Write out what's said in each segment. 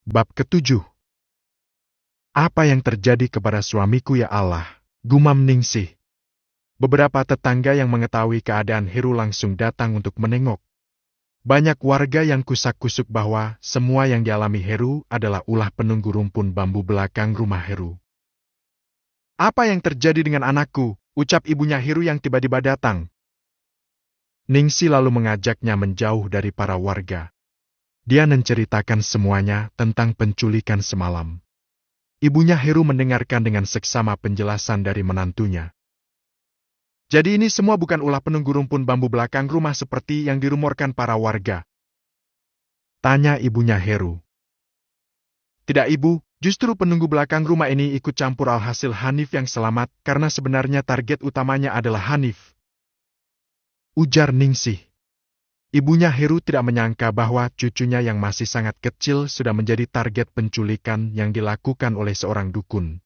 Bab ketujuh. Apa yang terjadi kepada suamiku ya Allah? Gumam Ningsih. Beberapa tetangga yang mengetahui keadaan Heru langsung datang untuk menengok. Banyak warga yang kusak-kusuk bahwa semua yang dialami Heru adalah ulah penunggu rumpun bambu belakang rumah Heru. Apa yang terjadi dengan anakku? Ucap ibunya Heru yang tiba-tiba datang. Ningsih lalu mengajaknya menjauh dari para warga. Dia menceritakan semuanya tentang penculikan semalam. Ibunya Heru mendengarkan dengan seksama penjelasan dari menantunya. Jadi ini semua bukan ulah penunggu rumpun bambu belakang rumah seperti yang dirumorkan para warga? Tanya ibunya Heru. Tidak ibu, justru penunggu belakang rumah ini ikut campur alhasil Hanif yang selamat karena sebenarnya target utamanya adalah Hanif. Ujar Ningsih. Ibunya Heru tidak menyangka bahwa cucunya yang masih sangat kecil sudah menjadi target penculikan yang dilakukan oleh seorang dukun.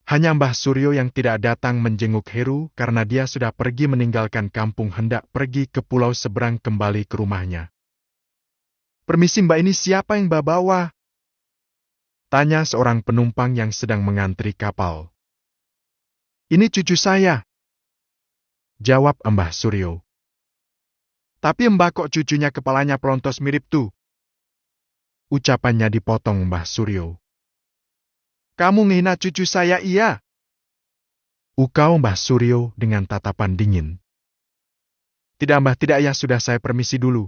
Hanya Mbah Suryo yang tidak datang menjenguk Heru karena dia sudah pergi meninggalkan kampung hendak pergi ke pulau seberang kembali ke rumahnya. Permisi Mbak, ini siapa yang Mbak bawa? Tanya seorang penumpang yang sedang mengantri kapal. Ini cucu saya. Jawab Mbah Suryo. Tapi Mbak kok cucunya kepalanya pelontos mirip tuh? Ucapannya dipotong Mbah Suryo. Kamu ngehina cucu saya iya? Ukau Mbah Suryo dengan tatapan dingin. Tidak Mbah, tidak ya, sudah saya permisi dulu.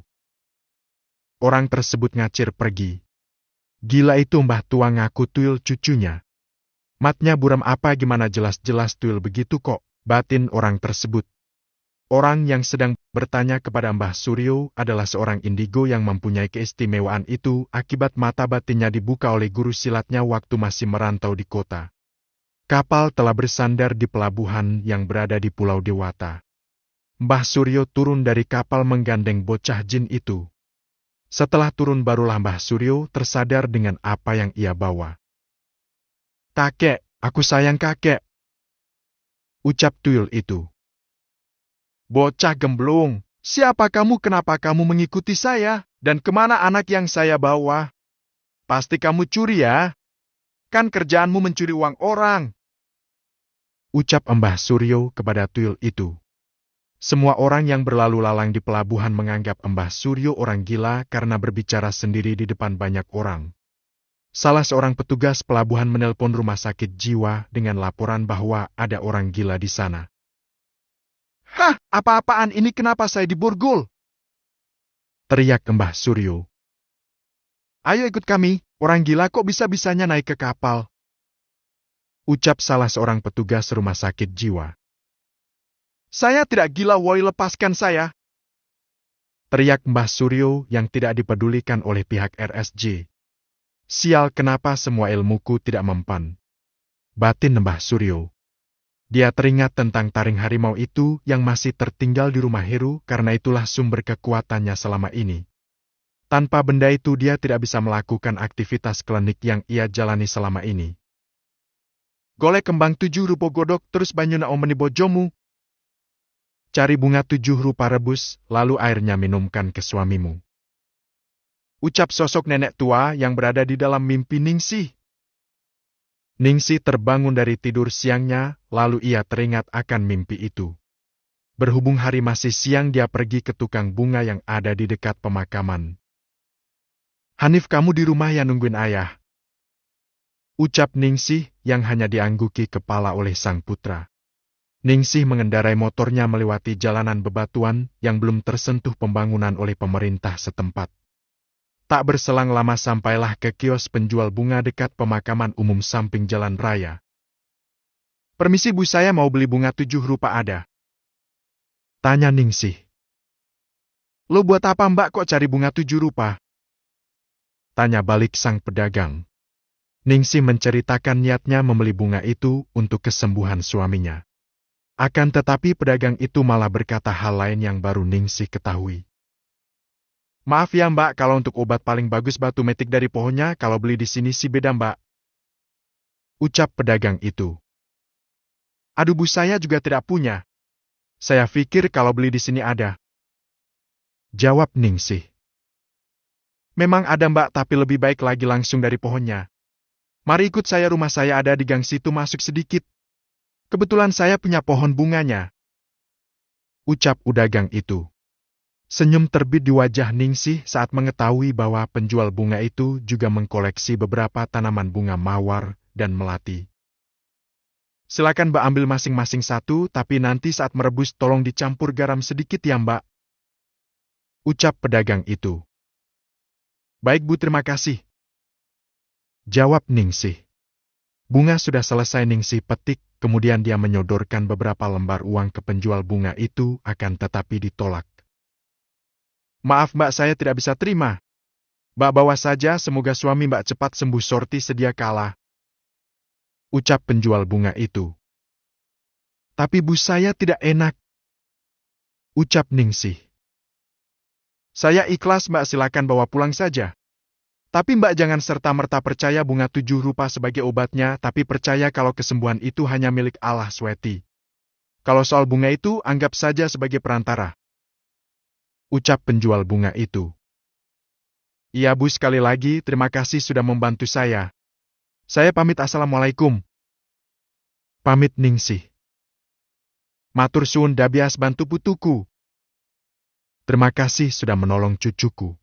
Orang tersebut ngacir pergi. Gila itu Mbah tua ngaku tuyul cucunya. Matnya buram apa gimana jelas-jelas tuyul begitu kok, batin orang tersebut. Orang yang sedang bertanya kepada Mbah Suryo adalah seorang indigo yang mempunyai keistimewaan itu akibat mata batinnya dibuka oleh guru silatnya waktu masih merantau di kota. Kapal telah bersandar di pelabuhan yang berada di Pulau Dewata. Mbah Suryo turun dari kapal menggandeng bocah jin itu. Setelah turun barulah Mbah Suryo tersadar dengan apa yang ia bawa. Kakek, aku sayang kakek. Ucap tuyul itu. Bocah gemblung, siapa kamu, kenapa kamu mengikuti saya, dan kemana anak yang saya bawa? Pasti kamu curi ya? Kan kerjaanmu mencuri uang orang. Ucap Mbah Suryo kepada tuyul itu. Semua orang yang berlalu lalang di pelabuhan menganggap Mbah Suryo orang gila karena berbicara sendiri di depan banyak orang. Salah seorang petugas pelabuhan menelpon rumah sakit jiwa dengan laporan bahwa ada orang gila di sana. Hah, apa-apaan ini, kenapa saya diborgol? Teriak Mbah Suryo. Ayo ikut kami, orang gila kok bisa-bisanya naik ke kapal? Ucap salah seorang petugas rumah sakit jiwa. Saya tidak gila woi, lepaskan saya. Teriak Mbah Suryo yang tidak dipedulikan oleh pihak RSJ. Sial, kenapa semua ilmuku tidak mempan? Batin Mbah Suryo. Dia teringat tentang taring harimau itu yang masih tertinggal di rumah Heru, karena itulah sumber kekuatannya selama ini. Tanpa benda itu dia tidak bisa melakukan aktivitas klinik yang ia jalani selama ini. Golek kembang 7 rupa godok terus banyuna omeni bojomu. Cari bunga 7 rupa rebus, lalu airnya minumkan ke suamimu. Ucap sosok nenek tua yang berada di dalam mimpi Ningsih. Ningsih terbangun dari tidur siangnya, lalu ia teringat akan mimpi itu. Berhubung hari masih siang, dia pergi ke tukang bunga yang ada di dekat pemakaman. Hanif, kamu di rumah ya nungguin ayah? Ucap Ningsih yang hanya diangguki kepala oleh sang putra. Ningsih mengendarai motornya melewati jalanan bebatuan yang belum tersentuh pembangunan oleh pemerintah setempat. Tak berselang lama sampailah ke kios penjual bunga dekat pemakaman umum samping jalan raya. Permisi Bu, saya mau beli bunga 7 rupa ada? Tanya Ningsih. Lo buat apa Mbak kok cari bunga 7 rupa? Tanya balik sang pedagang. Ningsih menceritakan niatnya membeli bunga itu untuk kesembuhan suaminya. Akan tetapi pedagang itu malah berkata hal lain yang baru Ningsih ketahui. Maaf ya Mbak, kalau untuk obat paling bagus batu metik dari pohonnya, kalau beli di sini sih beda Mbak. Ucap pedagang itu. Aduh Bu, saya juga tidak punya. Saya pikir kalau beli di sini ada. Jawab Ningsih. Memang ada Mbak, tapi lebih baik lagi langsung dari pohonnya. Mari ikut saya, rumah saya ada di gang situ, masuk sedikit. Kebetulan saya punya pohon bunganya. Ucap udagang itu. Senyum terbit di wajah Ningsih saat mengetahui bahwa penjual bunga itu juga mengkoleksi beberapa tanaman bunga mawar dan melati. Silakan Mbak ambil masing-masing satu, tapi nanti saat merebus tolong dicampur garam sedikit ya Mbak. Ucap pedagang itu. Baik Bu, terima kasih. Jawab Ningsih. Bunga sudah selesai Ningsih petik, kemudian dia menyodorkan beberapa lembar uang ke penjual bunga itu, akan tetapi ditolak. Maaf Mbak, saya tidak bisa terima. Mbak bawa saja, semoga suami Mbak cepat sembuh seperti sedia kala. Ucap penjual bunga itu. Tapi Bu, saya tidak enak. Ucap Ningsih. Saya ikhlas Mbak, silakan bawa pulang saja. Tapi Mbak jangan serta-merta percaya bunga 7 rupa sebagai obatnya, tapi percaya kalau kesembuhan itu hanya milik Allah Sweti. Kalau soal bunga itu, anggap saja sebagai perantara. Ucap penjual bunga itu. Iya Bu, sekali lagi terima kasih sudah membantu saya. Saya pamit, assalamualaikum. Pamit Ningsih. Matur suwun dabias bantu putuku. Terima kasih sudah menolong cucuku.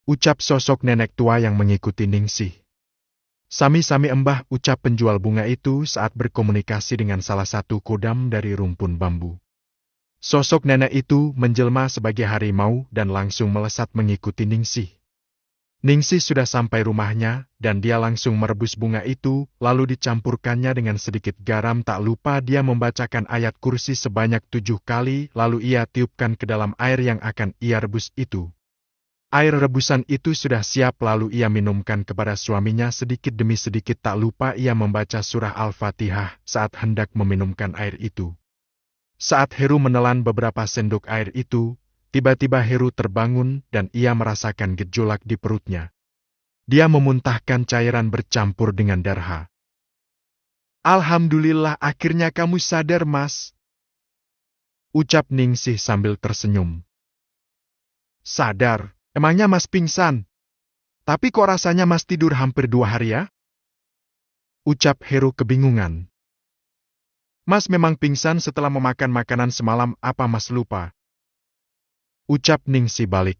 Ucap sosok nenek tua yang mengikuti Ningsih. Sami-sami embah, ucap penjual bunga itu saat berkomunikasi dengan salah satu kodam dari rumpun bambu. Sosok nenek itu menjelma sebagai harimau dan langsung melesat mengikuti Ningsih. Ningsih sudah sampai rumahnya, dan dia langsung merebus bunga itu, lalu dicampurkannya dengan sedikit garam. Tak lupa dia membacakan ayat kursi sebanyak 7 kali, lalu ia tiupkan ke dalam air yang akan ia rebus itu. Air rebusan itu sudah siap, lalu ia minumkan kepada suaminya sedikit demi sedikit. Tak lupa ia membaca surah Al-Fatihah saat hendak meminumkan air itu. Saat Heru menelan beberapa sendok air itu, tiba-tiba Heru terbangun dan ia merasakan gejolak di perutnya. Dia memuntahkan cairan bercampur dengan darah. Alhamdulillah, akhirnya kamu sadar, Mas. Ucap Ningsih sambil tersenyum. Sadar? Emangnya Mas pingsan? Tapi kok rasanya Mas tidur hampir 2 hari ya? Ucap Heru kebingungan. Mas memang pingsan setelah memakan makanan semalam, apa Mas lupa? Ucap Ningsih balik.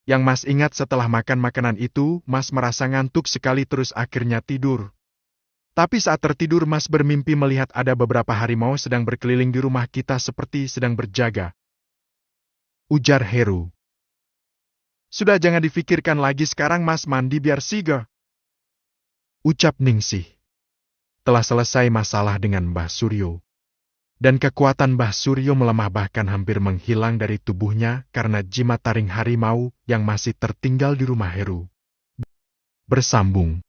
Yang Mas ingat setelah makan makanan itu, Mas merasa ngantuk sekali terus akhirnya tidur. Tapi saat tertidur Mas bermimpi melihat ada beberapa harimau sedang berkeliling di rumah kita seperti sedang berjaga. Ujar Heru. Sudah jangan difikirkan lagi, sekarang Mas mandi biar siga. Ucap Ningsih. Telah selesai masalah dengan Mbah Suryo. Dan kekuatan Mbah Suryo melemah bahkan hampir menghilang dari tubuhnya karena jimat taring harimau yang masih tertinggal di rumah Heru. Bersambung.